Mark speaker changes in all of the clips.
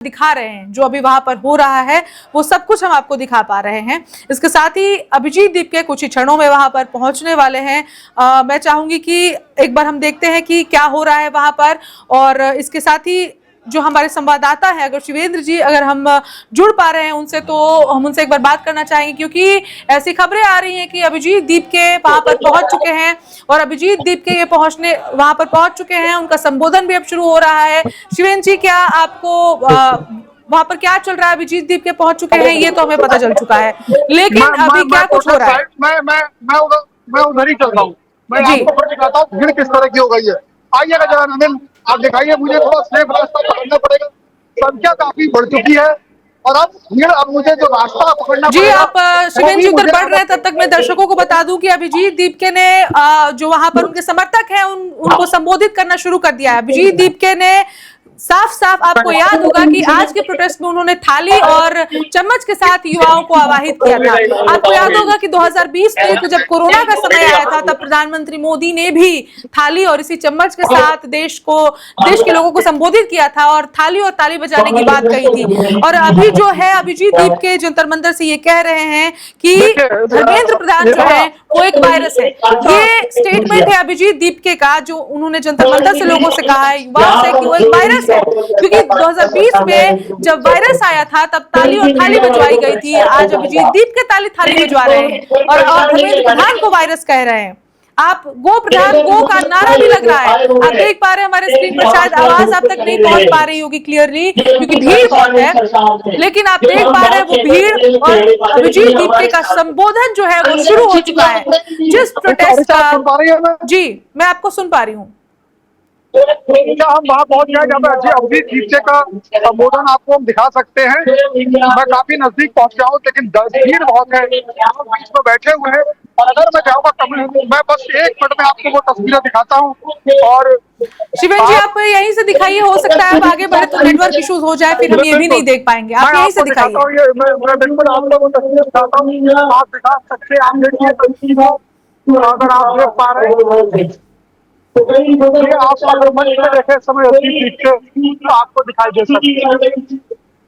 Speaker 1: दिखा रहे हैं, जो अभी वहां पर हो रहा है वो सब कुछ हम आपको दिखा पा रहे हैं। इसके साथ ही अभिजीत दीपके कुछ ही क्षणों में वहां पर पहुंचने वाले हैं। मैं चाहूंगी कि एक बार हम देखते हैं कि क्या हो रहा है वहां पर। और इसके साथ ही जो हमारे संवाददाता है, अगर शिवेंद्र जी अगर हम जुड़ पा रहे हैं उनसे, तो हम उनसे एक बार बात करना चाहेंगे, क्योंकि ऐसी खबरें आ रही हैं कि अभिजीत दीपके वहां पर पहुंच चुके हैं और अभिजीत दीपके ये वहां पर पहुंच चुके हैं। उनका संबोधन भी अब शुरू हो रहा है। शिवेंद्र जी, क्या आपको वहां पर क्या चल रहा है? अभिजीत दीपके पहुंच चुके हैं ये तो हमें पता चल चुका है, लेकिन अभी क्या कुछ हो रहा है?
Speaker 2: मैं उधर ही चल रहा हूँ। मैं आपको दिखाता हूँ भीड़ किस तरह की हो गई है। आइएगा जरा नंदन, आप दिखाइए। मुझे थोड़ा सेफ रास्ता पकड़ना पड़ेगा, संख्या काफी बढ़ चुकी है और अब मुझे जो रास्ता पकड़ना
Speaker 1: जी
Speaker 2: पड़ेगा।
Speaker 1: आप शिवेंद्र जी उधर बढ़ रहे हैं, तब तक मैं दर्शकों को बता दूं कि अभिजीत दीपके ने जो वहां पर उनके समर्थक हैं उनको संबोधित करना शुरू कर दिया है। अभिजीत दीपके ने साफ साफ, आपको याद होगा कि आज के प्रोटेस्ट में उन्होंने थाली और चम्मच के साथ युवाओं को आवाहित किया था। आपको याद होगा कि 2020 में जब कोरोना का समय आया था, तब प्रधानमंत्री मोदी ने भी थाली और इसी चम्मच के साथ देश के लोगों को संबोधित किया था और थाली और ताली बजाने की बात कही थी। और अभी जो है अभिजीत दीपके जंतर मंतर से ये कह रहे हैं कि धर्मेंद्र प्रधान जो है वो एक वायरस है। ये स्टेटमेंट है अभिजीत दीपके का, जो उन्होंने जंतर मंतर से लोगों से कहा है, युवाओं से, कि वो एक वायरस है। क्योंकि 2020 में जब वायरस आया था तब ताली और थाली बजवाई गई थी। आज अभिजीत दीपके ताली थाली बजवा रहे हैं और धर्मेंद्र प्रधान को वायरस कह रहे हैं। आप गो प्रधान गो का नारा भी लग रहा है। आप देख पा रहे हैं हमारे स्क्रीन पर, शायद आवाज आप तक नहीं पहुंच पा रही होगी क्लियरली क्योंकि भीड़ बहुत है, लेकिन आप देख पा रहे हैं वो भीड़ और अभिजीत दीपके का संबोधन जो है वो शुरू हो चुका है। जिस प्रोटेस्ट का, जी मैं आपको सुन पा रही हूँ।
Speaker 2: हम वहाँ पहुंच गए जहाँ पे अभिजीत दीपके का संबोधन आपको हम दिखा सकते हैं। मैं काफी नजदीक पहुंच गया हूँ, लेकिन भीड़ बहुत है, बीच में बैठे हुए हैं। और अगर मैं चाहूंगा मैं बस एक मिनट में आपको वो तस्वीरें दिखाता हूँ। और
Speaker 1: शिवेंद्र जी आप यहीं से दिखाइए, हो सकता है आप आगे बढ़े तो नेटवर्क इश्यूज हो जाए, फिर हम ये भी नहीं देख पाएंगे। आप यहीं से दिखाइए।
Speaker 2: मैं बिल्कुल आपको वो तस्वीर दिखाता हूँ, आप दिखा सकते हैं। आप देखिए तस्वीर को, अगर आप देख पा रहे हैं ये आप अगर मंच में देखे समय अभिजीत दीपके तो आपको दिखाई दे सकते हैं।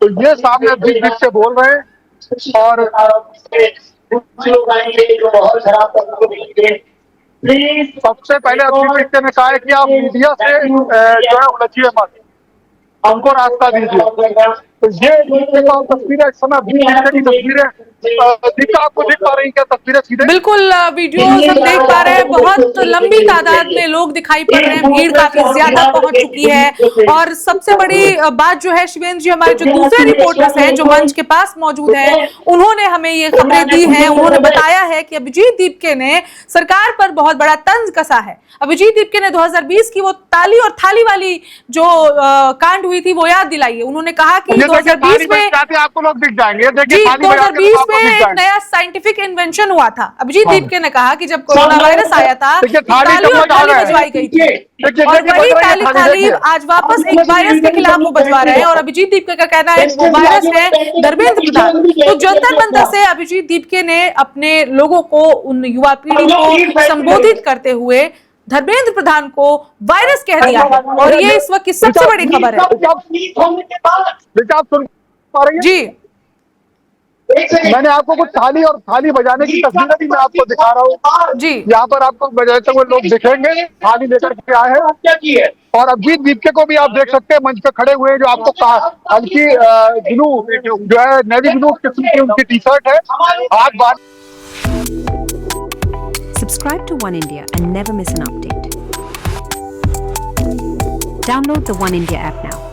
Speaker 2: तो ये सामने अभिजीत दीपके बोल रहे हैं और सबसे पहले अभिजीत दीपके ने कहा है कि आप मीडिया से जो है उलझिए मत, हमको रास्ता दीजिए। तो ये तस्वीरें इस समय की तस्वीरें आपको दिख पा रही क्या तस्वीरें सीधे?
Speaker 1: बिल्कुल वीडियोस हम देख पा रहे हैं। बहुत लंबी तादाद में लोग दिखाई पड़ रहे हैं, भीड़ काफी ज्यादा पहुंच चुकी है। और सबसे बड़ी बात जो है शिवेंद्र जी, हमारे जो दूसरे रिपोर्टर्स हैं जो मंच के पास मौजूद हैं, उन्होंने हमें ये खबरें दी हैं। उन्होंने बताया है कि अभिजीत दीपके ने सरकार पर बहुत बड़ा तंज कसा है। अभिजीत दीपके ने 2020 की वो ताली और थाली वाली जो कांड हुई थी वो याद दिलाई है। उन्होंने कहा कि 2020 में
Speaker 2: आपको लोग दिख जाएंगे।
Speaker 1: जी 2020 में एक नया साइंटिफिक इन्वेंशन हुआ था। अभिजीत दीपके ने कहा कि जब कोरोना वायरस आया था ताली और थाली बजवाई गई थी और वही ताली थाली आज वापस एक वायरस के खिलाफ वो बजवा रहे हैं। और अभिजीत दीपके का कहना है वो वायरस है धर्मेंद्र प्रधान। तो जंतर मंतर से अभिजीत दीपके ने अपने लोगों को, उन युवा पीढ़ी को संबोधित करते हुए धर्मेंद्र प्रधान को वायरस कह दिया है। और ये इस वक्त की सबसे बड़ी खबर है। जी
Speaker 2: मैंने आपको कुछ थाली बजाने की तस्वीरें भी मैं आपको दिखा रहा हूँ।
Speaker 1: जी
Speaker 2: यहाँ पर आपको बजाते हुए लोग दिखेंगे, थाली लेकर के आए हैं। और अभिजीत दीपके को भी आप देख सकते हैं मंच पे खड़े हुए, जो आपको हल्की ब्लू जो है नेवी ब्लू किस्म की उनकी टी शर्ट है। हाथ बांध।
Speaker 3: Subscribe to One India and never miss an update. Download the One India app now.